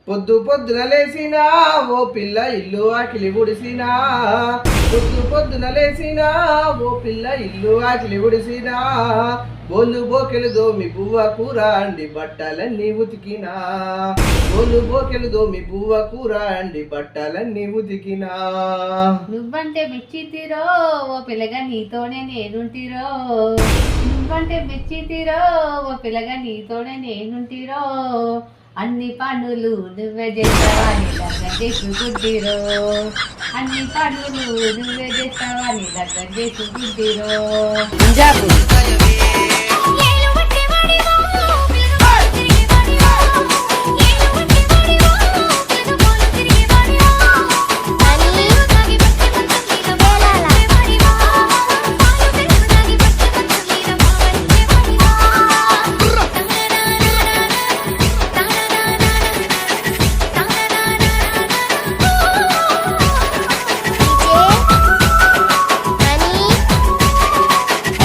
పొద్దు పొద్దున లేసినా ఓ పిల్ల ఇల్లు ఆకిలి గుడిసినా. పొద్దు పొద్దున లేసినా ఓ పిల్ల ఇల్లు ఆకిలి గుడిసినా. బోలు బోకెలు దోమి పువ్వ కూర అండి బట్టలన్నీ ఉతికినా. బోలు బోకెలు దోమి పువ్వ కూర అండి బట్టలన్నీ ఉతికినా. నువ్వంటే మెచ్చితిరో ఓ పిల్లగా నీతోనే నేనుంటిరో. నువ్వంటే మెచ్చితిరో ఓ పిల్లగా నీతోనే నేనుంటిరో. అన్ని పనులు నువ్వే చేస్తావని దగ్గర చేసుకుంటిరో. అన్ని పనులు నువ్వే చేస్తావని దగ్గర చేసుకుంటిరో.